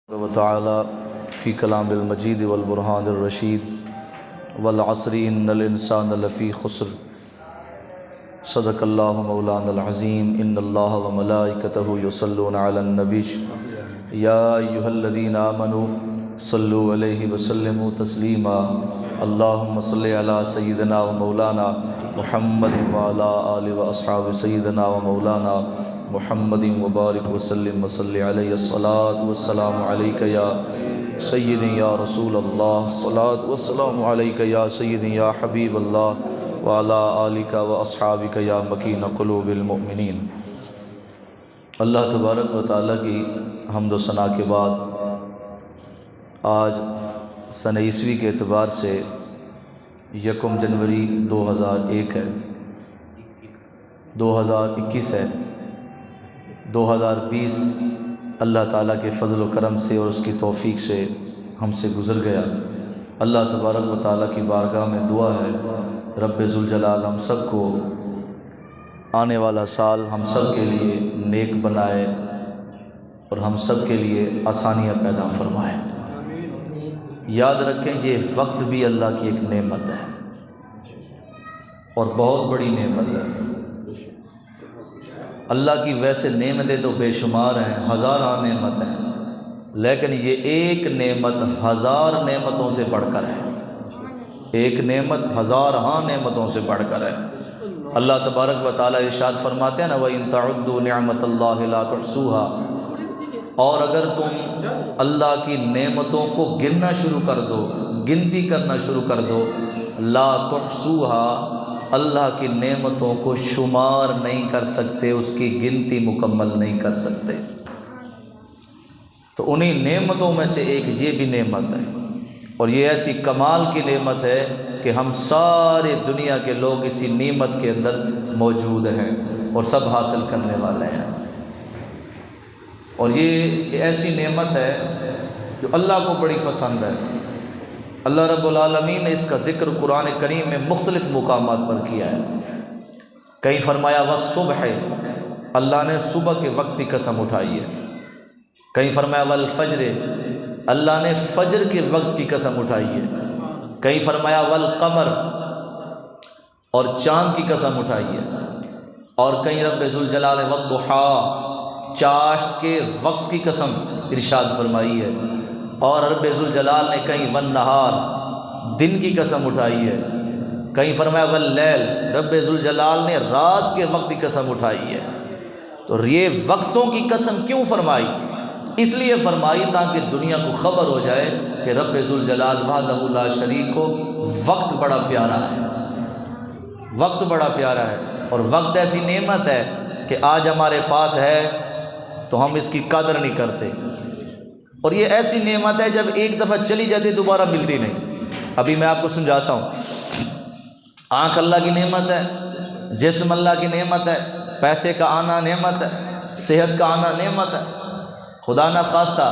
وتعالى في كلام المجيد والبرهان الرشيد والعصر إن الإنسان لفي خسر صدق الله مولانا العظيم إن الله وملائكته يصلون على النبي يا أيها الذين آمنوا صلوا عليه وسلموا تسليما اللهم صل على سيدنا ومولانا محمد وعلى آله وأصحاب سيدنا ومولانا محمد وبارك وسلم وصل عليه الصلاة والسلام عليك يا سيدي يا رسول الله الصلاة والسلام عليك يا سيدي يا حبيب الله وعلى آلك وأصحابك يا مكين قلوب المؤمنين۔ اللہ تبارک و تعالیٰ کی حمد و ثنا کے بعد آج سن عیسوی کے اعتبار سے 1 جنوری 2001 ہے، 2021 ہے، 2020 اللہ تعالیٰ کے فضل و کرم سے اور اس کی توفیق سے ہم سے گزر گیا۔ اللہ تبارک و تعالیٰ کی بارگاہ میں دعا ہے رب ذوالجلال ہم سب کو آنے والا سال ہم سب کے لیے نیک بنائے اور ہم سب کے لیے آسانیاں پیدا فرمائے۔ یاد رکھیں یہ وقت بھی اللہ کی ایک نعمت ہے اور بہت بڑی نعمت ہے۔ اللہ کی ویسے نعمتیں تو بے شمار ہیں، ہزارہ نعمت ہیں، لیکن یہ ایک نعمت 1000 نعمتوں سے بڑھ کر ہے، ایک نعمت 1000 نعمتوں سے بڑھ کر ہے۔ اللہ تبارک و تعالیٰ ارشاد فرماتے ہیں نا وَإِن تَعُدُّوا نِعْمَةَ اللَّهِ لَا تُحْصُوهَا، اور اگر تم اللہ کی نعمتوں کو گننا شروع کر دو، گنتی کرنا شروع کر دو، لا تحصوها، اللہ کی نعمتوں کو شمار نہیں کر سکتے، اس کی گنتی مکمل نہیں کر سکتے۔ تو انہی نعمتوں میں سے ایک یہ بھی نعمت ہے، اور یہ ایسی کمال کی نعمت ہے کہ ہم سارے دنیا کے لوگ اسی نعمت کے اندر موجود ہیں اور سب حاصل کرنے والے ہیں۔ اور یہ ایسی نعمت ہے جو اللہ کو بڑی پسند ہے۔ اللہ رب العالمین نے اس کا ذکر قرآن کریم میں مختلف مقامات پر کیا ہے۔ کہیں فرمایا والصبح، اللہ نے صبح کے وقت کی قسم اٹھائی ہے۔ کہیں فرمایا والفجر، اللہ نے فجر کے وقت کی قسم اٹھائی ہے۔ کہیں فرمایا والقمر، اور چاند کی قسم اٹھائی ہے۔ اور کہیں رب ذوالجلال نے والضحیٰ، چاشت کے وقت کی قسم ارشاد فرمائی ہے۔ اور رب ذوالجلال نے کہیں والنہار، دن کی قسم اٹھائی ہے۔ کہیں فرمایا واللیل، رب ذوالجلال نے رات کے وقت کی قسم اٹھائی ہے۔ تو یہ وقتوں کی قسم کیوں فرمائی؟ اس لیے فرمائی تاکہ دنیا کو خبر ہو جائے کہ رب ذوالجلال وحدہ لا شریک کو وقت بڑا پیارا ہے، وقت بڑا پیارا ہے۔ اور وقت ایسی نعمت ہے کہ آج ہمارے پاس ہے تو ہم اس کی قدر نہیں کرتے، اور یہ ایسی نعمت ہے جب ایک دفعہ چلی جاتی دوبارہ ملتی نہیں۔ ابھی میں آپ کو سمجھاتا ہوں، آنکھ اللہ کی نعمت ہے، جسم اللہ کی نعمت ہے، پیسے کا آنا نعمت ہے، صحت کا آنا نعمت ہے۔ خدا نہ خواستہ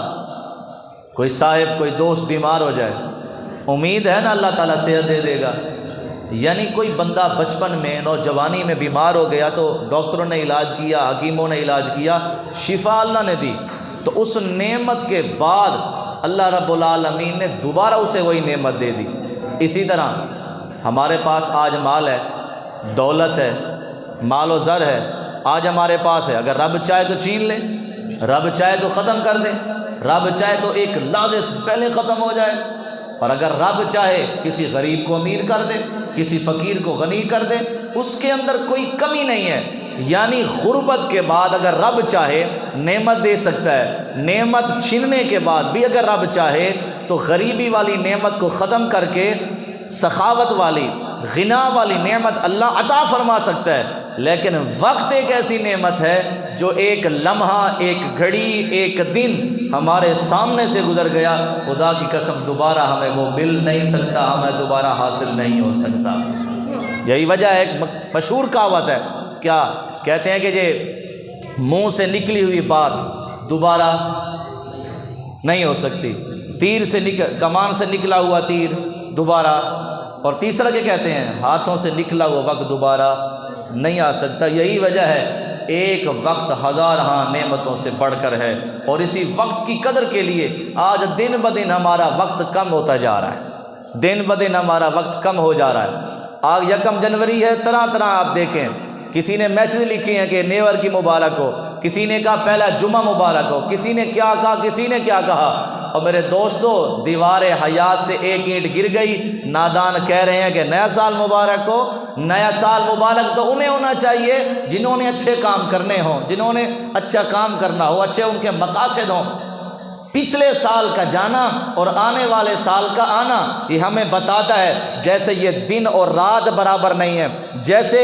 کوئی صاحب، کوئی دوست بیمار ہو جائے، امید ہے نا اللہ تعالیٰ صحت دے دے گا۔ یعنی کوئی بندہ بچپن میں، نوجوانی میں بیمار ہو گیا تو ڈاکٹروں نے علاج کیا، حکیموں نے علاج کیا، شفا اللہ نے دی، تو اس نعمت کے بعد اللہ رب العالمین نے دوبارہ اسے وہی نعمت دے دی۔ اسی طرح ہمارے پاس آج مال ہے، دولت ہے، مال و زر ہے، آج ہمارے پاس ہے، اگر رب چاہے تو چھین لے، رب چاہے تو ختم کر دے، رب چاہے تو ایک لحظے سے پہلے ختم ہو جائے، اور اگر رب چاہے کسی غریب کو امیر کر دے، کسی فقیر کو غنی کر دے، اس کے اندر کوئی کمی نہیں ہے۔ یعنی غربت کے بعد اگر رب چاہے نعمت دے سکتا ہے، نعمت چھیننے کے بعد بھی اگر رب چاہے تو غریبی والی نعمت کو ختم کر کے سخاوت والی، غنا والی نعمت اللہ عطا فرما سکتا ہے۔ لیکن وقت ایک ایسی نعمت ہے جو ایک لمحہ، ایک گھڑی، ایک دن ہمارے سامنے سے گزر گیا، خدا کی قسم دوبارہ ہمیں وہ مل نہیں سکتا، ہمیں دوبارہ حاصل نہیں ہو سکتا۔ یہی وجہ ہے، ایک مشہور کہاوت ہے، کیا کہتے ہیں کہ یہ منہ سے نکلی ہوئی بات دوبارہ نہیں ہو سکتی، تیر سے کمان سے نکلا ہوا تیر دوبارہ، اور تیسرا کیا کہتے ہیں، ہاتھوں سے نکلا ہوا وقت دوبارہ نہیں آ سکتا۔ یہی وجہ ہے ایک وقت ہزار نعمتوں سے بڑھ کر ہے، اور اسی وقت کی قدر کے لیے آج دن بدن ہمارا وقت کم ہوتا جا رہا ہے، دن بدن ہمارا وقت کم ہو جا رہا ہے۔ آج 1 جنوری ہے، طرح طرح آپ دیکھیں، کسی نے میسج لکھے ہیں کہ نیو ایئر کی مبارک ہو، کسی نے کہا پہلا جمعہ مبارک ہو، کسی نے کیا کہا، کسی نے کیا کہا۔ اور میرے دوستو، دیوار حیات سے ایک اینٹ گر گئی، نادان کہہ رہے ہیں کہ نیا سال مبارک ہو۔ نیا سال مبارک تو انہیں ہونا چاہیے جنہوں نے اچھے کام کرنے ہوں، جنہوں نے اچھا کام کرنا ہو، اچھے ان کے مقاصد ہوں۔ پچھلے سال کا جانا اور آنے والے سال کا آنا یہ ہمیں بتاتا ہے جیسے یہ دن اور رات برابر نہیں ہے، جیسے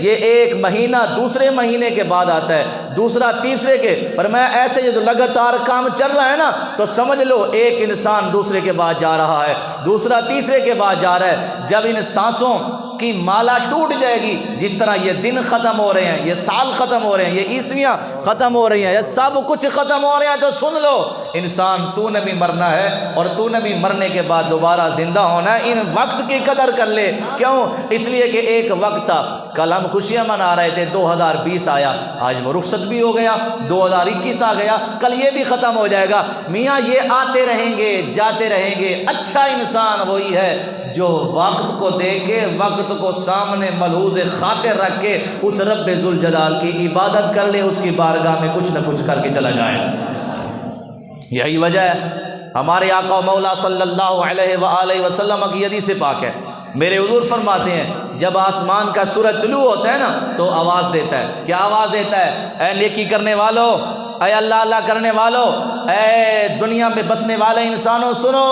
یہ ایک مہینہ دوسرے مہینے کے بعد آتا ہے، دوسرا تیسرے کے، پر میں ایسے یہ جو لگاتار کام چل رہا ہے نا، تو سمجھ لو ایک انسان دوسرے کے بعد جا رہا ہے، دوسرا تیسرے کے بعد جا رہا ہے۔ جب ان سانسوں کی مالا ٹوٹ جائے گی، جس طرح یہ دن ختم ہو رہے ہیں، یہ سال ختم ہو رہے ہیں، یہ عیسویاں ختم ہو رہی ہیں، یہ سب کچھ ختم ہو رہے ہیں، تو سن لو انسان تو نے بھی مرنا ہے، اور تو نے بھی مرنے کے بعد دوبارہ زندہ ہونا ہے۔ ان وقت کی قدر کر لے۔ کیوں؟ اس لیے کہ ایک وقت تھا، کل ہم خوشیاں منا رہے تھے، 2020 آیا، آج وہ رخصت بھی ہو گیا، 2021 آ گیا، کل یہ بھی ختم ہو جائے گا۔ میاں یہ آتے رہیں گے، جاتے رہیں گے۔ اچھا انسان وہی ہے جو وقت کو دیکھے، وقت کو سامنے ملحوظ خاطر رکھ کے اس رب ذوالجلال کی عبادت کر لے، اس کی بارگاہ میں کچھ نہ کچھ کر کے چلا جائے۔ یہی وجہ ہے ہمارے آقا و مولا صلی اللہ علیہ وآلہ وسلم کی حدیث پاک ہے، میرے حضور فرماتے ہیں جب آسمان کا سورج طلوع ہوتا ہے نا تو آواز دیتا ہے۔ کیا آواز دیتا ہے؟ اے نیکی کرنے والو، اے اللہ اللہ کرنے والو، اے دنیا میں بسنے والے انسانوں سنو،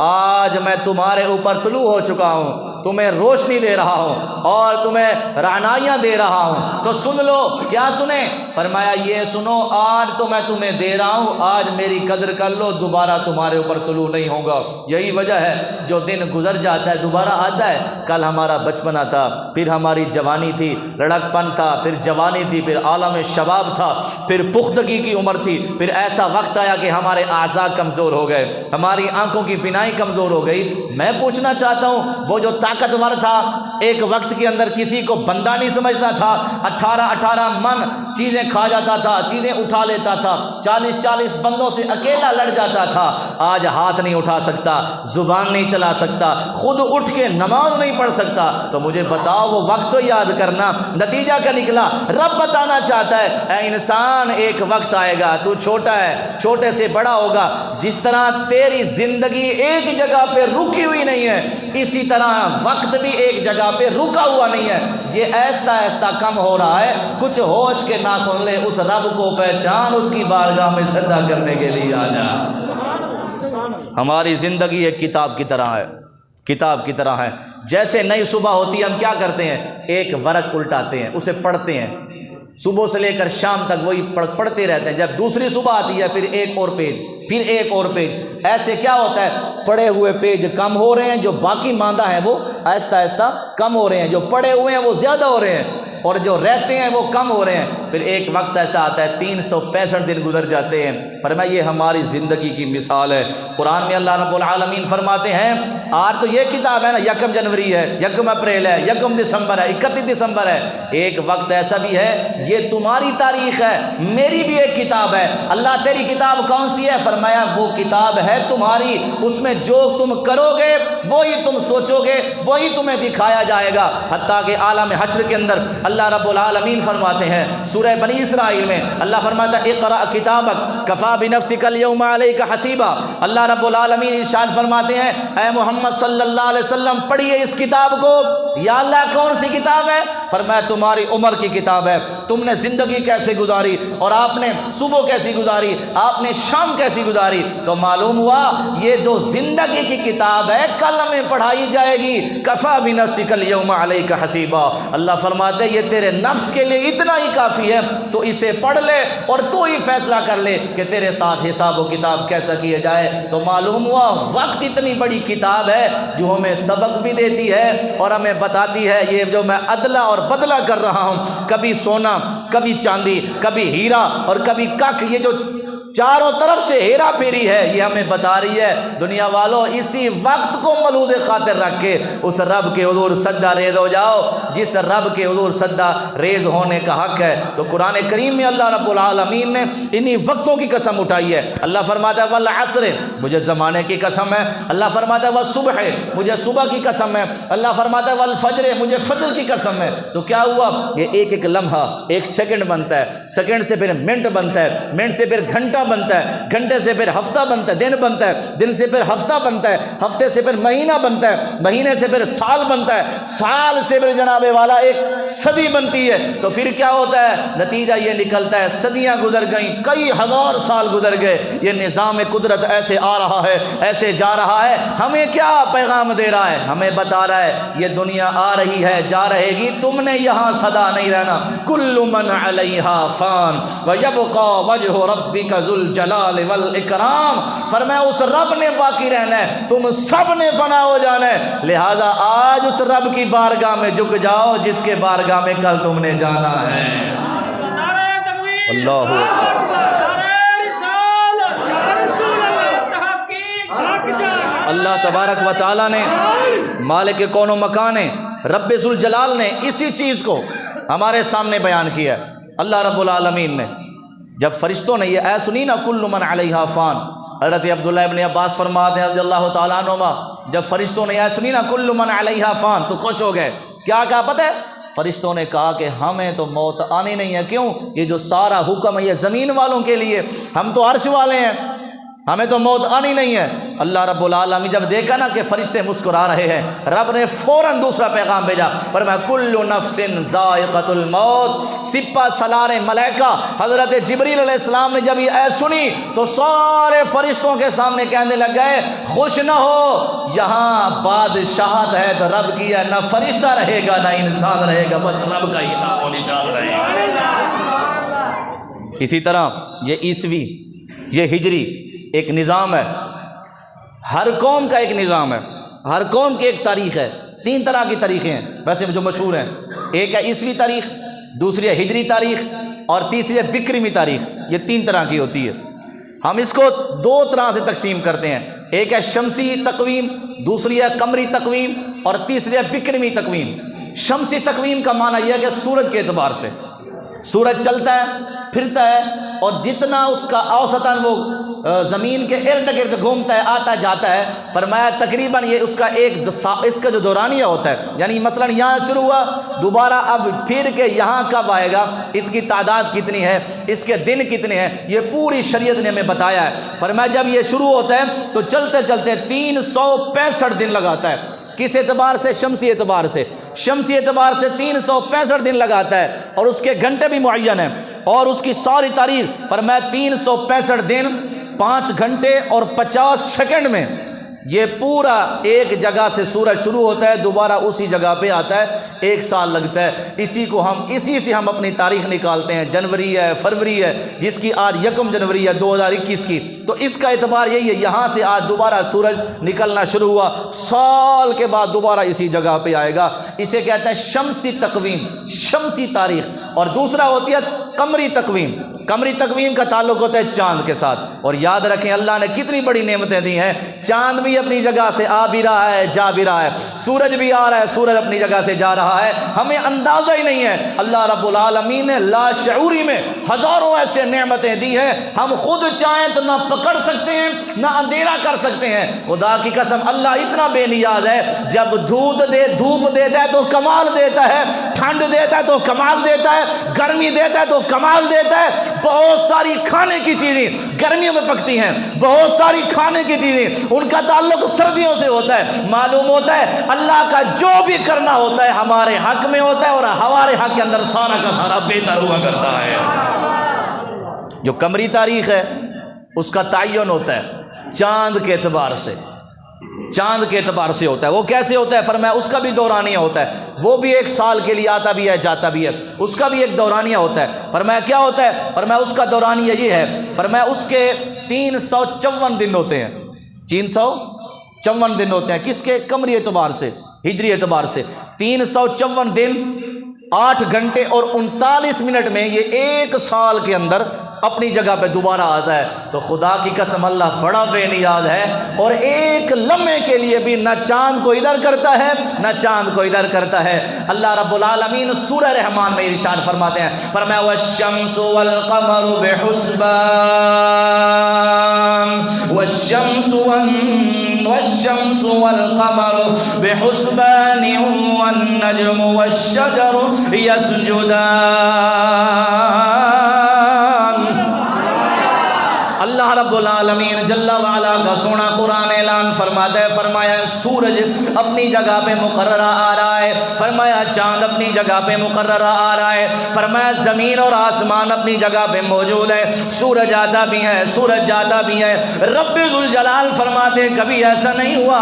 آج میں تمہارے اوپر طلوع ہو چکا ہوں، تمہیں روشنی دے رہا ہوں اور تمہیں رعنائیاں دے رہا ہوں، تو سن لو۔ کیا سنیں؟ فرمایا یہ سنو، آج تو میں تمہیں دے رہا ہوں، آج میری قدر کر لو، دوبارہ تمہارے اوپر طلوع نہیں ہوگا۔ یہی وجہ ہے جو دن گزر جاتا ہے دوبارہ آتا ہے۔ کل ہمارا بچپنا تھا، پھر ہماری جوانی تھی، لڑکپن تھا، پھر جوانی تھی، پھر عالم شباب تھا، پھر پختگی کی عمر تھی، پھر ایسا وقت آیا کہ ہمارے اعضاء کمزور ہو گئے، ہماری آنکھوں کی بینائی کمزور ہو گئی۔ میں پوچھنا چاہتا ہوں، وہ جو طاقتور تھا ایک وقت کے اندر کسی کو بندہ نہیں سمجھتا تھا، 18 من چیزیں کھا جاتا تھا، چیزیں اٹھا لیتا تھا، 40 بندوں سے اکیلا لڑ جاتا تھا، آج ہاتھ نہیں اٹھا سکتا، زبان نہیں چلا سکتا، خود اٹھ کے نماز نہیں پڑھ سکتا۔ تو مجھے بتاؤ وہ وقت تو یاد کرنا، نتیجہ کیا نکلا؟ رب بتانا چاہتا ہے اے انسان ایک وقت آئے گا، تو چھوٹا ہے، چھوٹے سے بڑا ہوگا، جس طرح تیری زندگی ایک جگہ پہ رکی ہوئی نہیں ہے، اسی طرح وقت بھی ایک جگہ پہ رکا ہوا نہیں ہے، یہ ایستا ایستا کم ہو رہا ہے۔ کچھ ہوش کے ناخن لے، اس رب کو پہچان، اس کی بارگاہ میں سجدہ کرنے کے لیے آ جا۔ ہماری زندگی ایک کتاب کی طرح ہے، کتاب کی طرح ہے۔ جیسے نئی صبح ہوتی ہے، ہم کیا کرتے ہیں؟ ایک ورق الٹاتے ہیں، اسے پڑھتے ہیں، صبح سے لے کر شام تک وہی پڑھتے رہتے ہیں۔ جب دوسری صبح آتی ہے پھر ایک اور پیج، پھر ایک اور پیج، ایسے کیا ہوتا ہے؟ پڑھے ہوئے پیج کم ہو رہے ہیں، جو باقی ماندہ ہیں وہ آہستہ آہستہ کم ہو رہے ہیں، جو پڑھے ہوئے ہیں وہ زیادہ ہو رہے ہیں، اور جو رہتے ہیں وہ کم ہو رہے ہیں۔ پھر ایک وقت ایسا آتا ہے 365 دن گزر جاتے ہیں۔ فرمایا یہ ہماری زندگی کی مثال ہے۔ قرآن میں اللہ رب العالمین فرماتے ہیں آج تو یہ کتاب ہے نا، 1 جنوری ہے، 1 اپریل ہے، 1 دسمبر ہے، 31 دسمبر ہے، ایک وقت ایسا بھی ہے یہ تمہاری تاریخ ہے، میری بھی ایک کتاب ہے۔ اللہ تیری کتاب کون سی ہے؟ فرمایا وہ کتاب ہے تمہاری، اس میں جو تم کرو گے وہی تم سوچو گے، وہی تمہیں دکھایا جائے گا۔ حتیٰ کہ عالم حشر کے اندر اللہ رب العالمین فرماتے ہیں سورہ بنی اسرائیل میں، اللہ فرماتا ہے اقرأ کتابک کفا بنفسک اليوم علیک حسیبا۔ اللہ رب العالمین ارشاد فرماتے ہیں اے محمد صلی اللہ علیہ وسلم پڑھیے اس کتاب کو۔ یا اللہ کون سی کتاب ہے؟ فرمایا تمہاری عمر کی کتاب ہے، تم نے زندگی کیسے گزاری، اور آپ نے صبح کیسی گزاری، آپ نے شام کیسی گزاری۔ تو معلوم ہوا یہ جو زندگی کی کتاب ہے کل میں پڑھائی جائے گی۔ کفا بنفسک اليوم علیک حسیبا، اللہ فرماتے یہ تیرے نفس کے لیے اتنا ہی کافی ہے، تو اسے پڑھ لے اور تو ہی فیصلہ کر لے کہ تیرے ساتھ حساب و کتاب کیسا کیا جائے۔ تو معلوم ہوا وقت اتنی بڑی کتاب ہے جو ہمیں سبق بھی دیتی ہے اور ہمیں بتاتی ہے یہ جو میں عدلہ اور بدلہ کر رہا ہوں، کبھی سونا، کبھی چاندی، کبھی ہیرا اور کبھی کک، یہ جو چاروں طرف سے ہیرا پھیری ہے، یہ ہمیں بتا رہی ہے دنیا والوں اسی وقت کو ملوز خاطر رکھ کے اس رب کے حضور سجدہ ریز ہو جاؤ جس رب کے حضور سجدہ ریز ہونے کا حق ہے۔ تو قرآن کریم میں اللہ رب العالمین نے انہی وقتوں کی قسم اٹھائی ہے۔ اللہ فرماتا ہے والعصر، مجھے زمانے کی قسم ہے۔ اللہ فرماتا ہے والصبح، مجھے صبح کی قسم ہے۔ اللہ فرماتا ہے والفجر، مجھے فجر کی قسم ہے۔ تو کیا ہوا؟ یہ ایک ایک لمحہ ایک سیکنڈ بنتا ہے، سیکنڈ سے پھر منٹ بنتا ہے، منٹ سے پھر گھنٹہ بنتا ہے، گھنٹے سے پھر ہفتہ بنتا ہے، دن بنتا ہے، دن سے پھر ہفتہ بنتا ہے، ہفتے سے پھر مہینہ بنتا ہے، مہینے سے پھر سال بنتا ہے، سال سے پھر جناب والا ایک صدی بنتی ہے۔ تو پھر کیا ہوتا ہے؟ نتیجہ یہ نکلتا ہے صدیاں گزر گئیں، کئی ہزار سال گزر گئے، یہ نظام قدرت ایسے آ رہا ہے، ایسے جا رہا ہے۔ ہمیں کیا پیغام دے رہا ہے؟ ہمیں بتا رہا ہے یہ دنیا آ رہی ہے، جا رہے گی، تم نے یہاں سدا نہیں رہنا۔ کل من علیہا فان ویبقى وجہ ربک ذو الجلال والاکرام، فرمایا اس رب نے باقی رہنا ہے، تم سب نے فنا ہو جانا ہے، لہذا آج اس رب کی بارگاہ میں جھک جاؤ جس کے بارگاہ میں کل تم نے جانا ہے۔ اللہ اللہ تبارک و تعالی نے، مالک کون و مکان رب ذوالجلال نے اسی چیز کو ہمارے سامنے بیان کیا ہے۔ اللہ رب العالمین نے جب فرشتوں نے یہ آیت سنی نا کل من علیہا فان، حضرت عبداللہ ابن عباس فرماتے ہیں رضی اللہ تعالیٰ عنہما، جب فرشتوں نے آیت سنی نا کل من علیہا فان تو خوش ہو گئے۔ کیا کہا پتہ ہے؟ فرشتوں نے کہا کہ ہمیں تو موت آنی نہیں ہے۔ کیوں؟ یہ جو سارا حکم ہے یہ زمین والوں کے لیے، ہم تو عرش والے ہیں، ہمیں تو موت آنی نہیں ہے۔ اللہ رب العالمین جب دیکھا نا کہ فرشتے مسکرا رہے ہیں، رب نے فوراً دوسرا پیغام بھیجا، فرمایا کل نفس ذائقۃ الموت۔ سپہ سالار ملائکہ حضرت جبریل علیہ السلام نے جب یہ آیت سنی تو سارے فرشتوں کے سامنے کہنے لگ گئے خوش نہ ہو، یہاں بادشاہت ہے تو رب کی ہے، نہ فرشتہ رہے گا نہ انسان رہے گا، بس رب کا ہی نام و نشان رہے گا۔ اسی طرح یہ عیسوی، یہ ہجری ایک نظام ہے، ہر قوم کا ایک نظام ہے، ہر قوم کی ایک تاریخ ہے۔ تین طرح کی تاریخیں ہیں ویسے جو مشہور ہیں، ایک ہے عیسوی تاریخ، دوسری ہے ہجری تاریخ اور تیسری ہے بکرمی تاریخ۔ یہ تین طرح کی ہوتی ہے۔ ہم اس کو دو طرح سے تقسیم کرتے ہیں، ایک ہے شمسی تقویم، دوسری ہے قمری تقویم اور تیسری ہے بکرمی تقویم۔ شمسی تقویم کا معنی یہ ہے کہ سورج کے اعتبار سے سورج چلتا ہے پھرتا ہے اور جتنا اس کا اوسطاً وہ زمین کے ارد گرد گھومتا ہے آتا جاتا ہے، فرمایا تقریباً یہ اس کا جو دورانیہ ہوتا ہے، یعنی مثلا یہاں شروع ہوا دوبارہ اب پھر کے یہاں کب آئے گا، اس کی تعداد کتنی ہے، اس کے دن کتنے ہیں، یہ پوری شریعت نے ہمیں بتایا ہے۔ فرمایا جب یہ شروع ہوتا ہے تو چلتے چلتے 365 دن لگاتا ہے۔ کس اعتبار سے؟ شمسی اعتبار سے۔ شمسی اعتبار سے 365 دن لگاتا ہے اور اس کے گھنٹے بھی معین ہیں اور اس کی ساری تاریخ، فرمایا 365 دن 5 گھنٹے اور 50 سیکنڈ میں یہ پورا ایک جگہ سے سورج شروع ہوتا ہے دوبارہ اسی جگہ پہ آتا ہے، 1 سال لگتا ہے۔ اسی سے ہم اپنی تاریخ نکالتے ہیں، جنوری ہے، فروری ہے، جس کی آج 1 جنوری ہے 2021 کی، تو اس کا اعتبار یہی ہے، یہاں سے آج دوبارہ سورج نکلنا شروع ہوا، سال کے بعد دوبارہ اسی جگہ پہ آئے گا۔ اسے کہتے ہیں شمسی تقویم، شمسی تاریخ۔ اور دوسرا ہوتی ہے قمری تقویم۔ قمری تقویم کا تعلق ہوتا ہے چاند کے ساتھ، اور یاد رکھیں اللہ نے کتنی بڑی نعمتیں دی ہیں، چاند بھی اپنی جگہ سے آ بھی رہا ہے جا بھی رہا ہے، سورج بھی آ رہا ہے سورج اپنی جگہ سے جا رہا ہے، ہمیں اندازہ ہی نہیں ہے۔ اللہ رب العالمین نے لاشعوری میں ہزاروں ایسے نعمتیں دی ہیں، ہم خود چاہیں تو نہ پکڑ سکتے ہیں نہ اندھیرا کر سکتے ہیں۔ خدا کی قسم اللہ اتنا بے نیاز ہے، جب دھوپ دیتا ہے تو کمال دیتا ہے، ٹھنڈ دیتا ہے تو کمال دیتا ہے، گرمی دیتا ہے تو کمال دیتا ہے۔ بہت ساری کھانے کی چیزیں گرمیوں میں پکتی ہیں، بہت ساری کھانے کی چیزیں ان کا تعلق سردیوں سے ہوتا ہے۔ معلوم ہوتا ہے اللہ کا جو بھی کرنا ہوتا ہے ہمارے حق میں ہوتا ہے اور ہمارے حق کے اندر سارا کا سارا بہتر ہوا کرتا ہے۔ جو قمری تاریخ ہے اس کا تعین ہوتا ہے چاند کے اعتبار سے، چاند کے اعتبار سے ہوتا ہے۔ وہ کیسے ہوتا ہے؟ فرمایا اس کا بھی دورانیہ ہوتا ہے، وہ بھی 1 سال کے لیے آتا بھی ہے جاتا بھی ہے، اس کا بھی ایک دورانیہ ہوتا ہے۔ فرمایا کیا ہوتا ہے؟ فرمایا اس کا دورانیہ یہ ہے، فرمایا اس کے 354 دن ہوتے ہیں، 354 دن ہوتے ہیں۔ کس کے؟ قمری اعتبار سے، ہجری اعتبار سے 354 دن 8 گھنٹے اور 39 منٹ میں یہ 1 سال کے اندر اپنی جگہ پہ دوبارہ آتا ہے. تو خدا کی قسم اللہ بڑا بے نیاز ہے، اور ایک لمحے کے لیے بھی نہ چاند کو ادھر کرتا ہے نہ چاند کو ادھر کرتا ہے. اللہ رب العالمین سورہ رحمان میں ارشاد فرماتے ہیں، فرمایا والشمس والقمر بحسبان والشمس والقمر بحسبان والنجم والشجر يسجدان. اللہ رب العالمین جل وعلا کا سونا قرآن اعلان فرماتا ہے، فرمایا سورج اپنی جگہ پہ مقررہ آ رہا ہے، فرمایا چاند اپنی جگہ پہ مقررہ آ رہا ہے، فرمایا زمین اور آسمان اپنی جگہ پہ موجود ہے، سورج آتا بھی ہے سورج جاتا بھی ہے. رب ذوالجلال فرماتے کبھی ایسا نہیں ہوا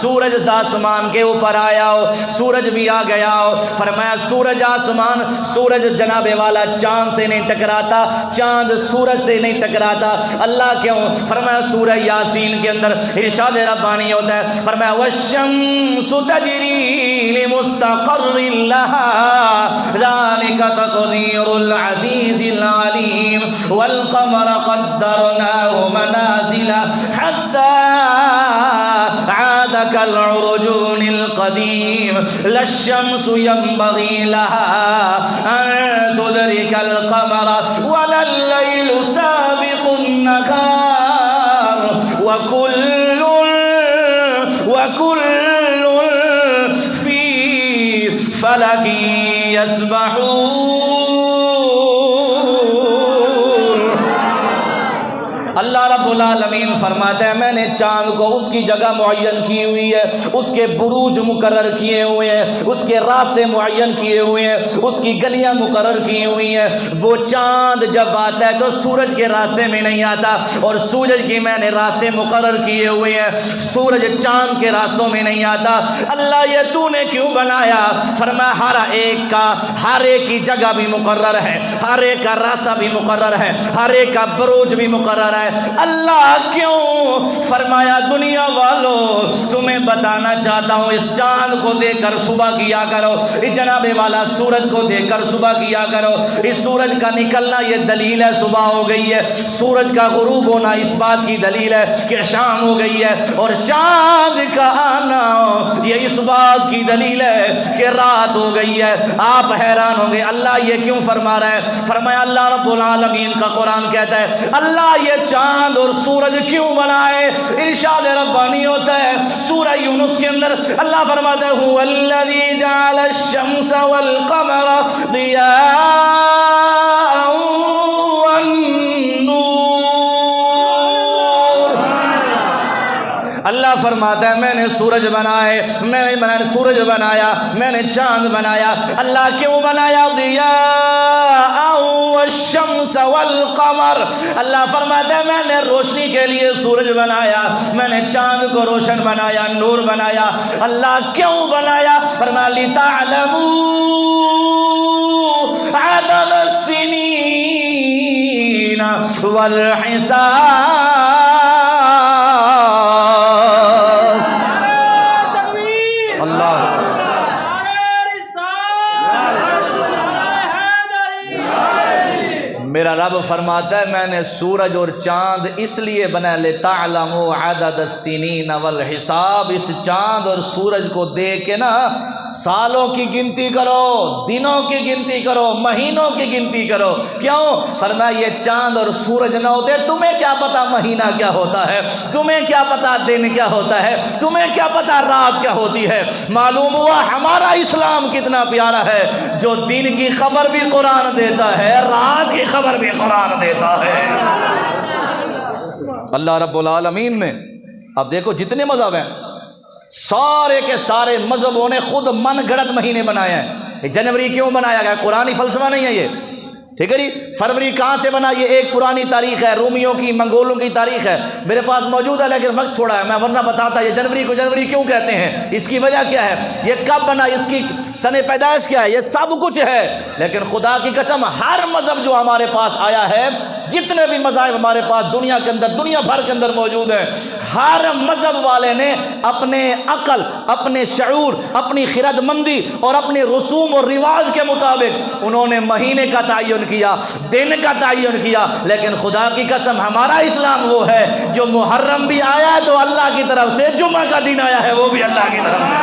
سورج آسمان کے اوپر آیا ہو سورج بھی آ گیا ہو. فرمایا سورج آسمان، سورج جناب والا چاند سے نہیں ٹکراتا، چاند سورج سے نہیں ٹکراتا. اللہ کیوں؟ فرمایا سورہ یاسین کے اندر ارشاد ربانی ہوتا ہے، فرمایا والشمس تجری لمستقر لها ذلك تقدیر العزیز العلیم والقمر قدرناه منازل حتى عاد كالعرجون القديم لا الشمس ينبغي لها أن تدرك القمر ولا الليل سابق النهار وكل في فلك يسبحون. اللہ رب العالمین فرماتا ہے میں نے چاند کو اس کی جگہ معین کی ہوئی ہے، اس کے بروج مقرر کیے ہوئے ہیں، اس کے راستے معین کیے ہوئے ہیں، اس کی گلیاں مقرر کی ہوئی ہیں. وہ چاند جب آتا ہے تو سورج کے راستے میں نہیں آتا، اور سورج کی میں نے راستے مقرر کیے ہوئے ہیں، سورج چاند کے راستوں میں نہیں آتا. اللہ یہ تو نے کیوں بنایا؟ فرمایا ہر ایک کی جگہ بھی مقرر ہے، ہر ایک کا راستہ بھی مقرر ہے، ہر ایک کا بروج بھی مقرر ہے. اللہ کیوں؟ فرمایا دنیا والوں تمہیں بتانا چاہتا ہوں، اس چاند کو دیکھ کر صبح کیا کرو، اس جناب والا سورج کو دیکھ کر صبح کیا کرو. اس سورج کا نکلنا یہ دلیل ہے صبح ہو گئی ہے، سورج کا غروب ہونا اس بات کی دلیل ہے کہ شام ہو گئی ہے، اور چاند کا آنا یہ اس بات کی دلیل ہے کہ رات ہو گئی ہے. آپ حیران ہوں گے اللہ یہ کیوں فرما رہا ہے؟ فرمایا اللہ رب العالمین کا قرآن کہتا ہے اللہ یہ چاند اور سورج کیوں بنائے؟ ارشاد ربانی ہوتا ہے سورہ یونس کے اندر اللہ فرماتا ہے هو الذی جعل الشمس والقمر ضیاء والنور. اللہ فرماتا ہے میں نے سورج بنائے، میں نے سورج بنایا، میں نے چاند بنایا. اللہ کیوں بنایا؟ ضیاء والشمس والقمر. اللہ فرماتا ہے میں نے روشنی کے لیے سورج بنایا، میں نے چاند کو روشن بنایا، نور بنایا. اللہ کیوں بنایا؟ فرمایا لتعلموا عدد السنین والحساب. میرا رب فرماتا ہے میں نے سورج اور چاند اس لیے بنا لتعلموا عدد السنین والحساب. اس چاند اور سورج کو دیکھ کے نا سالوں کی گنتی کرو، دنوں کی گنتی کرو، مہینوں کی گنتی کرو. کیوں؟ فرمایا یہ چاند اور سورج نہ ہوتے تمہیں کیا پتا مہینہ کیا ہوتا ہے، تمہیں کیا پتا دن کیا ہوتا ہے، تمہیں کیا پتا رات کیا ہوتی ہے. معلوم ہوا ہمارا اسلام کتنا پیارا ہے جو دن کی خبر بھی قرآن دیتا ہے، رات کی خبر بھی قرآن دیتا ہے. اللہ رب العالمین نے اب دیکھو جتنے مذہب ہیں سارے کے سارے مذہبوں نے خود من گھڑت مہینے بنائے ہیں. جنوری کیوں بنایا گیا؟ قرآنی فلسفہ نہیں ہے یہ، ٹھیک ہے جی. فروری کہاں سے بنا؟ یہ ایک پرانی تاریخ ہے، رومیوں کی، منگولوں کی تاریخ ہے. میرے پاس موجود ہے لیکن وقت تھوڑا ہے، میں ورنہ بتاتا. یہ جنوری کو جنوری کیوں کہتے ہیں، اس کی وجہ کیا ہے، یہ کب بنا، اس کی سن پیدائش کیا ہے، یہ سب کچھ ہے. لیکن خدا کی قسم ہر مذہب جو ہمارے پاس آیا ہے، جتنے بھی مذاہب ہمارے پاس دنیا کے اندر، دنیا بھر کے اندر موجود ہیں، ہر مذہب والے نے اپنے عقل، اپنے شعور، اپنی خرد مندی اور اپنے رسوم اور رواج کے مطابق انہوں نے مہینے کا تعین تعین کیا، دن کا تعین کیا، لیکن خدا کی قسم ہمارا اسلام وہ ہے جو محرم بھی آیا تو اللہ کی طرف سے، جمعہ کا دن آیا ہے وہ بھی اللہ کی طرف سے۔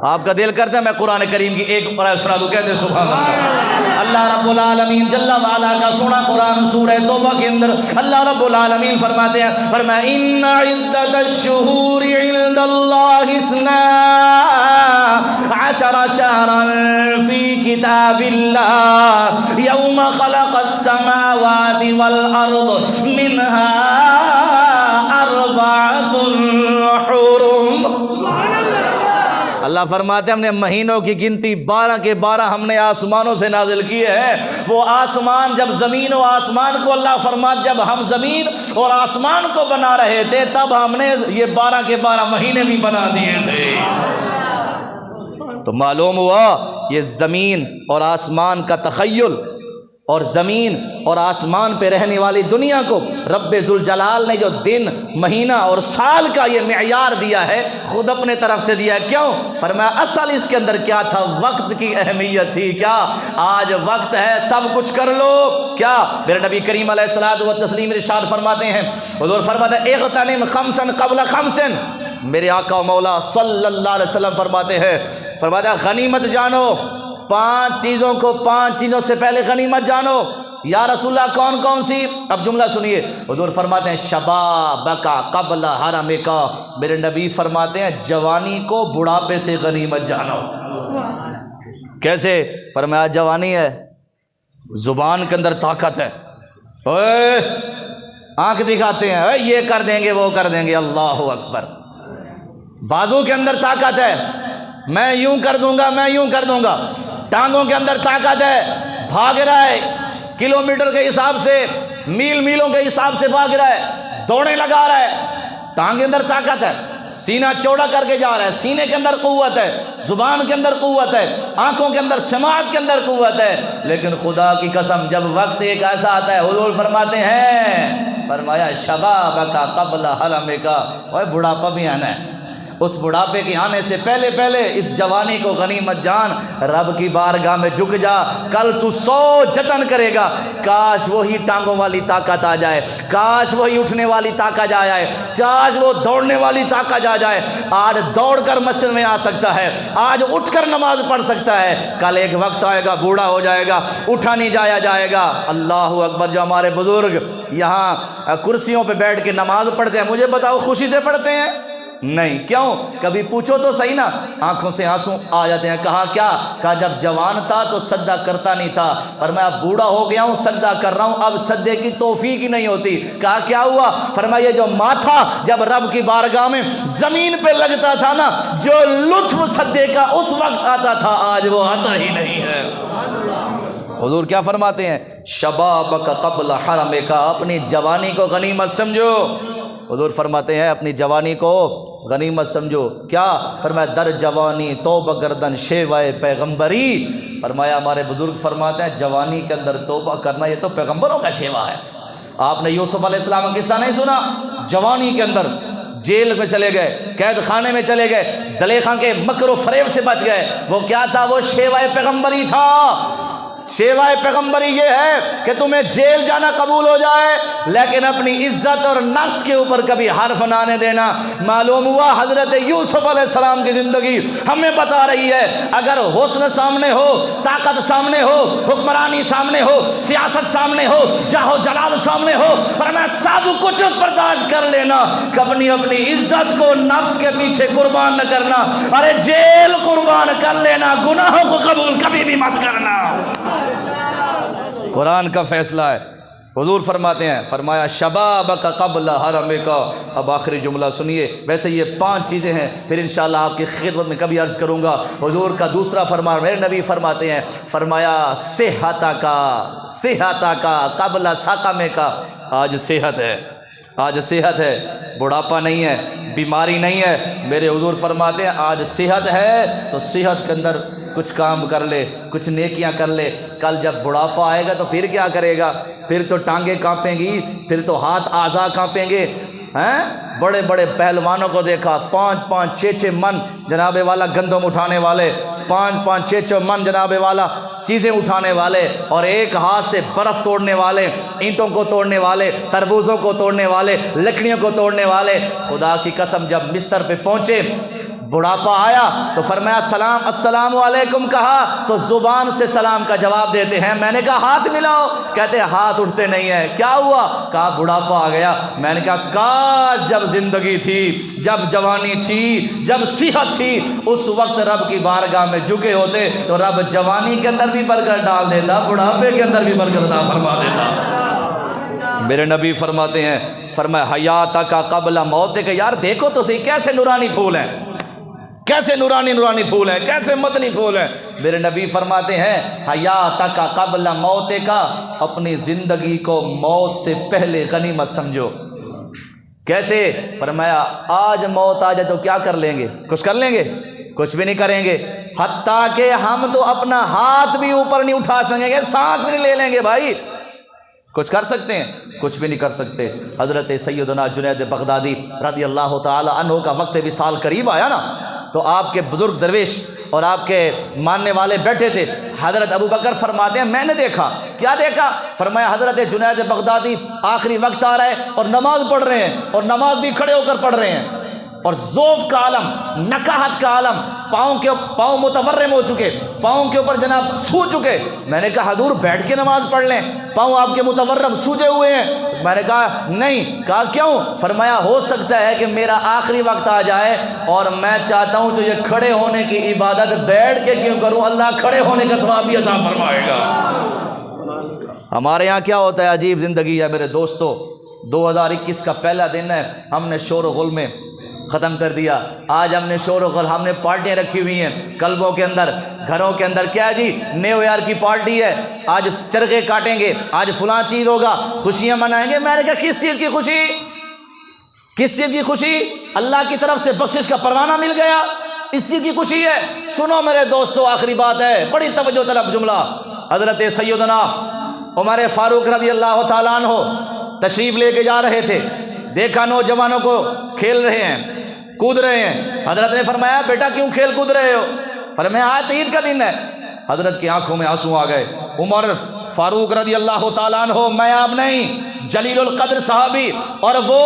آپ کا دل کرتا ہے میں قرآن کریم کی ایک آیت سنا دوں، کہتے ہیں سبحان اللہ۔ اللہ رب العالمین جل وعلا کا سنا قرآن سورہ توبہ کے اندر اللہ رب العالمین فرماتے ہیں، فرمایا ان عدت الشہور عند اللہ 12 شہرا فی کتاب اللہ یوم خلق السماوات والارض منها 4 حرم۔ اللہ فرماتے ہیں ہم نے مہینوں کی گنتی 12 کے 12 ہم نے آسمانوں سے نازل کیے ہیں۔ وہ آسمان جب زمین و آسمان کو اللہ فرماتے جب ہم زمین اور آسمان کو بنا رہے تھے تب ہم نے یہ 12 کے 12 مہینے بھی بنا دیے تھے۔ تو معلوم ہوا یہ زمین اور آسمان کا تخیل اور زمین اور آسمان پہ رہنے والی دنیا کو رب ذوالجلال نے جو دن مہینہ اور سال کا یہ معیار دیا ہے خود اپنے طرف سے دیا ہے۔ کیوں؟ فرمایا اصل اس کے اندر کیا تھا؟ وقت کی اہمیت تھی۔ کیا آج وقت ہے سب کچھ کر لو؟ کیا میرے نبی کریم علیہ الصلوۃ والتسلیم ارشاد فرماتے ہیں، حضور فرماتے ہیں اغتنم خمسا قبل خمس، میرے آقا و مولا صلی اللہ علیہ وسلم فرماتے ہیں غنیمت جانو 5 چیزوں کو، 5 چیزوں سے پہلے غنیمت جانو۔ یا رسول اللہ کون کون سی؟ اب جملہ سنیے، حضور فرماتے ہیں شبابک قبل حرمک، میرے نبی فرماتے ہیں جوانی کو بڑھاپے سے غنیمت جانو۔ کیسے؟ فرمایا جوانی ہے، زبان کے اندر طاقت ہے، اوے آنکھ دکھاتے ہیں اوے یہ کر دیں گے وہ کر دیں گے، اللہ اکبر۔ بازو کے اندر طاقت ہے، میں یوں کر دوں گا میں یوں کر دوں گا۔ ٹانگوں کے اندر طاقت ہے، بھاگ رہا ہے کلومیٹر کے حساب سے، میلوں کے حساب سے بھاگ رہا ہے، دوڑے لگا رہا ہے، ٹانگ کے اندر طاقت ہے، سینہ چوڑا کر کے جا رہا ہے، سینے کے اندر قوت ہے، زبان کے اندر قوت ہے، آنکھوں کے اندر سماعت کے اندر قوت ہے۔ لیکن خدا کی قسم جب وقت ایک ایسا آتا ہے حضور فرماتے ہیں، فرمایا شبابک قبل حرمک، اوے بڑھاپا بھی آنا ہے، اس بڑھاپے کے آنے سے پہلے اس جوانی کو غنیمت جان، رب کی بارگاہ میں جھک جا، کل تو 100 جتن کرے گا، کاش وہی ٹانگوں والی طاقت آ جائے، کاش وہی اٹھنے والی طاقت آ جائے، کاش وہ دوڑنے والی طاقت آ جائے۔ آج دوڑ کر مسجد میں آ سکتا ہے، آج اٹھ کر نماز پڑھ سکتا ہے، کل ایک وقت آئے گا بوڑھا ہو جائے گا، اٹھا نہیں جائے گا۔ اللہ اکبر۔ جو ہمارے بزرگ یہاں کرسیوں پہ بیٹھ کے نماز پڑھتے ہیں، مجھے بتاؤ خوشی سے پڑھتے ہیں؟ نہیں۔ کیوں؟ کبھی پوچھو تو صحیح نا، آنکھوں سے آنسو آ جاتے ہیں۔ کہا کیا؟ کہا جب جوان تھا تو سجدہ کرتا نہیں تھا، فرمایا بوڑھا ہو گیا ہوں سجدہ کر رہا ہوں، اب سجدے کی توفیق ہی نہیں ہوتی۔ کہا کیا ہوا؟ فرمایا یہ جو ماتھا جب رب کی بارگاہ میں زمین پہ لگتا تھا نا، جو لطف سجدے کا اس وقت آتا تھا آج وہ آتا ہی نہیں ہے۔ حضور کیا فرماتے ہیں؟ شبابک قبل حرمک، اپنی جوانی کو غنیمت سمجھو۔ حضور فرماتے ہیں اپنی جوانی کو غنیمت سمجھو۔ کیا؟ فرمایا در جوانی توبہ گردن شیوائے پیغمبری، فرمایا ہمارے بزرگ فرماتے ہیں جوانی کے اندر توبہ کرنا یہ تو پیغمبروں کا شیوا ہے۔ آپ نے یوسف علیہ السلام کا قصہ نہیں سنا؟ جوانی کے اندر جیل میں چلے گئے، قید خانے میں چلے گئے، زلیخا کے مکر و فریب سے بچ گئے۔ وہ کیا تھا؟ وہ شیوائے پیغمبری تھا۔ شیوائے پیغمبری یہ ہے کہ تمہیں جیل جانا قبول ہو جائے لیکن اپنی عزت اور نفس کے اوپر کبھی حرف نہ آنے دینا۔ معلوم ہوا حضرت یوسف علیہ السلام کی زندگی ہمیں بتا رہی ہے اگر حسن سامنے ہو، طاقت سامنے ہو، حکمرانی سامنے ہو، سیاست سامنے ہو، جاہ و جلال سامنے ہو، پر میں سب کچھ برداشت کر لینا، کبھی اپنی عزت کو نفس کے پیچھے قربان نہ کرنا۔ ارے جیل قربان کر لینا، گناہوں کو قبول کبھی بھی مت کرنا۔ قرآن کا فیصلہ ہے۔ حضور فرماتے ہیں، فرمایا شبابک قبل حرمک۔ اب آخری جملہ سنیے، ویسے یہ 5 چیزیں ہیں، پھر انشاءاللہ آپ کی خدمت میں کبھی عرض کروں گا۔ حضور کا دوسرا فرمان، میرے نبی فرماتے ہیں، فرمایا صحتک قبل سقمک۔ آج صحت ہے، آج صحت ہے، بڑھاپا نہیں ہے، بیماری نہیں ہے۔ میرے حضور فرماتے ہیں آج صحت ہے تو صحت کے اندر کچھ کام کر لے، کچھ نیکیاں کر لے، کل جب بڑھاپا آئے گا تو پھر کیا کرے گا؟ پھر تو ٹانگیں کانپیں گی، پھر تو ہاتھ اعضاء کانپیں گے، ہیں بڑے بڑے پہلوانوں کو دیکھا، 5-5 6-6 من جناب والا گندم اٹھانے والے، 5-5 6-6 من جناب والا چیزیں اٹھانے والے، اور ایک ہاتھ سے برف توڑنے والے، اینٹوں کو توڑنے والے، تربوزوں کو توڑنے والے، لکڑیوں کو توڑنے والے۔ خدا کی قسم جب بستر پہ پہنچے، بڑھاپا آیا تو فرمایا السلام علیکم کہا تو زبان سے سلام کا جواب دیتے ہیں۔ میں نے کہا ہاتھ ملاؤ، کہتے ہاتھ اٹھتے نہیں ہیں۔ کیا ہوا؟ کہا بڑھاپا آ گیا۔ میں نے کہا کاش جب زندگی تھی، جب جوانی تھی، جب صحت تھی، اس وقت رب کی بارگاہ میں جھکے ہوتے تو رب جوانی کے اندر بھی برکت ڈال دیتا، بڑھاپے کے اندر بھی برکت عطا فرما دیتا۔ میرے نبی فرماتے ہیں، فرمایا حیاتک قبل موتک، یار دیکھو تو صحیح کیسے نورانی پھول ہیں، کیسے نورانی پھول ہیں، کیسے مدنی پھول ہیں۔ میرے نبی فرماتے ہیں حیاتک قبل موتک، اپنی زندگی کو موت سے پہلے غنیمت سمجھو۔ کیسے؟ فرمایا آج موت آ جائے تو کیا کر لیں گے؟ کچھ کر لیں گے؟ کچھ بھی نہیں کریں گے، حتیٰ کہ ہم تو اپنا ہاتھ بھی اوپر نہیں اٹھا سکیں گے، سانس بھی نہیں لے لیں گے۔ بھائی کچھ کر سکتے ہیں؟ کچھ بھی نہیں کر سکتے۔ حضرت سیدنا جنید بغدادی رضی اللہ تعالی عنہ کا وقت وصال قریب آیا نا، تو آپ کے بزرگ درویش اور آپ کے ماننے والے بیٹھے تھے۔ حضرت ابو بکر فرماتے ہیں میں نے دیکھا۔ کیا دیکھا؟ فرمایا حضرت جنید بغدادی آخری وقت آ رہا ہے اور نماز پڑھ رہے ہیں، اور نماز بھی کھڑے ہو کر پڑھ رہے ہیں، اور ذوف کا عالم، نکاحت کا عالم، پاؤں متورم ہو چکے، پاؤں کے اوپر جناب سو چکے۔ میں نے کہا حضور بیٹھ کے نماز پڑھ لیں، پاؤں آپ کے متورم سوجے ہوئے ہیں۔ میں نے کہا نہیں۔ کہا کیوں؟ فرمایا ہو سکتا ہے کہ میرا آخری وقت آ جائے اور میں چاہتا ہوں تو یہ کھڑے ہونے کی عبادت بیٹھ کے کیوں کروں، اللہ کھڑے ہونے کا ثواب بھی عطا فرمائے گا۔ ہمارے یہاں کیا ہوتا ہے، عجیب زندگی ہے میرے دوستو۔ 2021 کا پہلا دن ہے، ہم نے شور و غل میں ختم کر دیا۔ آج ہم نے شور و غل، ہم نے پارٹیاں رکھی ہوئی ہیں قلبوں کے اندر، گھروں کے اندر۔ کیا جی نیو ایئر کی پارٹی ہے، آج چرخے کاٹیں گے، آج فلاں چیز ہوگا، خوشیاں منائیں گے۔ میں نے کہا کس چیز کی خوشی؟ کس چیز کی خوشی؟ اللہ کی طرف سے بخشش کا پروانہ مل گیا، اس چیز کی خوشی ہے۔ سنو میرے دوستو، آخری بات ہے، بڑی توجہ طلب جملہ۔ حضرت سیدنا عمر فاروق رضی اللہ تعالیٰ عنہ تشریف لے کے جا رہے تھے، دیکھا نوجوانوں کو کھیل رہے ہیں، کود رہے ہیں۔ حضرت نے فرمایا بیٹا کیوں کھیل کود رہے ہو؟ فرمایا آج عید کا دن ہے۔ حضرت کی آنکھوں میں آنسو آ گئے۔ عمر فاروق رضی اللہ تعالیٰ عنہ، میں آپ نہیں، جلیل القدر صحابی، اور وہ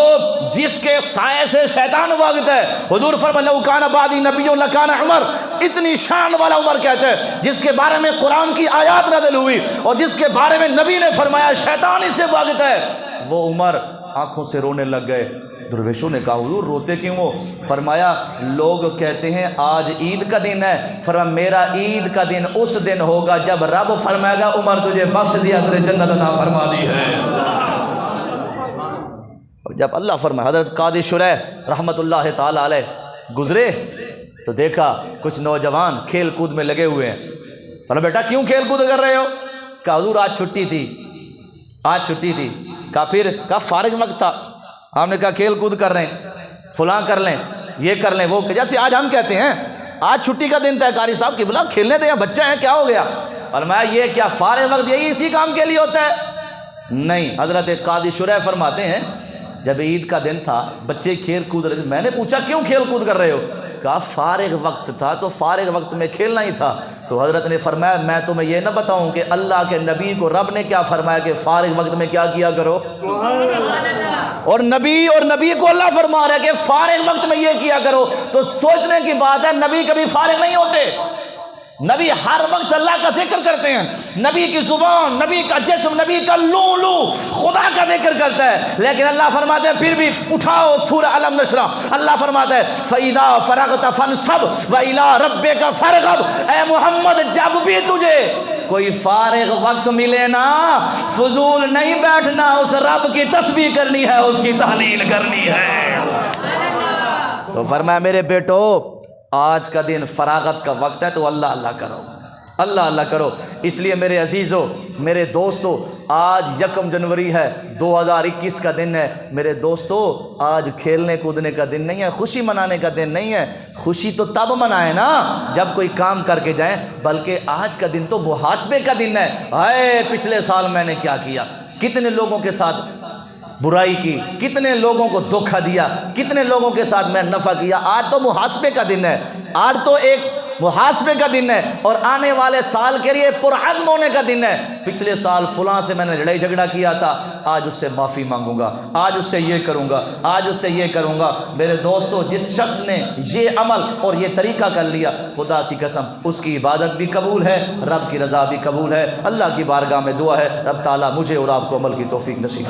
جس کے سائے سے شیطان بھاگتا ہے۔ حضور فرمایا لو کان بعدی نبی لکان عمر، اتنی شان والا عمر کہتے ہیں جس کے بارے میں قرآن کی آیات نازل ہوئی اور جس کے بارے میں نبی نے فرمایا شیطان اس سے بھاگتا ہے، وہ عمر آنکھوں سے رونے لگ گئے۔ درویشوں نے کہا حضور روتے کیوں ہو؟ فرمایا لوگ کہتے ہیں آج عید کا دن ہے، فرمایا میرا عید کا دن اس دن ہوگا جب رب فرمائے گا عمر تجھے بخش دیا، تجھے جنت عطا فرما دی ہے۔ جب اللہ فرمائے، حضرت قاضی شریح رحمت اللہ تعالی علیہ گزرے تو دیکھا کچھ نوجوان کھیل کود میں لگے ہوئے ہیں۔ فرمایا بیٹا کیوں کھیل کود کر رہے ہو؟ کہا حضور آج چھٹی تھی، آج چھٹی تھی۔ کہا پھر؟ کہا فارغ وقت تھا۔ ہم نے کہا کھیل کود کر رہے ہیں، فلاں کر لیں، یہ کر لیں، وہ جیسے آج ہم کہتے ہیں آج چھٹی کا دن تھا، قاری صاحب کی بلا کھیلنے دیں، بچہ ہیں کیا ہو گیا؟ فرمایا یہ کیا فارغ وقت یہی اسی کام کے لیے ہوتا ہے؟ نہیں۔ حضرت قاضی شریح فرماتے ہیں جب عید کا دن تھا بچے کھیل کود رہے تھے، میں نے پوچھا کیوں کھیل کود کر رہے ہو؟ کہا فارغ وقت تھا تو فارغ وقت میں کھیلنا ہی تھا۔ تو حضرت نے فرمایا میں تمہیں یہ نہ بتاؤں کہ اللہ کے نبی کو رب نے کیا فرمایا کہ فارغ وقت میں کیا کیا کرو؟ اور نبی کو اللہ فرما رہا ہے کہ فارغ وقت میں یہ کیا کرو۔ تو سوچنے کی بات ہے نبی کبھی فارغ نہیں ہوتے، نبی ہر وقت اللہ کا ذکر کرتے ہیں، نبی کی زبان، نبی کا جسم، نبی کا لو خدا کا ذکر کرتا ہے۔ لیکن اللہ فرماتے ہیں پھر بھی اٹھاؤ سورہ علم نشرح، اللہ فرماتا ہے فَإِذَا فَرَغْتَ فَانْصَبْ وَإِلَىٰ رَبِّكَ فَارْغَب۔ اے محمد جب بھی تجھے کوئی فارغ وقت ملے نا، فضول نہیں بیٹھنا، اس رب کی تسبیح کرنی ہے، اس کی تحلیل کرنی ہے۔ تو فرمایا میرے بیٹو آج کا دن فراغت کا وقت ہے تو اللہ اللہ کرو، اللہ اللہ کرو۔ اس لیے میرے عزیزو، میرے دوستو، آج 1 جنوری ہے، 2021 کا دن ہے۔ میرے دوستو آج کھیلنے کودنے کا دن نہیں ہے، خوشی منانے کا دن نہیں ہے۔ خوشی تو تب منائے نا جب کوئی کام کر کے جائیں، بلکہ آج کا دن تو محاسبے کا دن ہے۔ ہائے پچھلے سال میں نے کیا کیا، کتنے لوگوں کے ساتھ برائی کی، کتنے لوگوں کو دھوکہ دیا، کتنے لوگوں کے ساتھ میں نفع کیا۔ آج تو محاسبے کا دن ہے، آج تو ایک محاسبے کا دن ہے، اور آنے والے سال کے لیے پرعزم ہونے کا دن ہے۔ پچھلے سال فلاں سے میں نے لڑائی جھگڑا کیا تھا، آج اس سے معافی مانگوں گا، آج اس سے یہ کروں گا، آج اس سے یہ کروں گا۔ میرے دوستو، جس شخص نے یہ عمل اور یہ طریقہ کر لیا، خدا کی قسم اس کی عبادت بھی قبول ہے، رب کی رضا بھی قبول ہے۔ اللہ کی بارگاہ میں دعا ہے رب تعالیٰ مجھے اور آپ کو عمل کی توفیق نصیب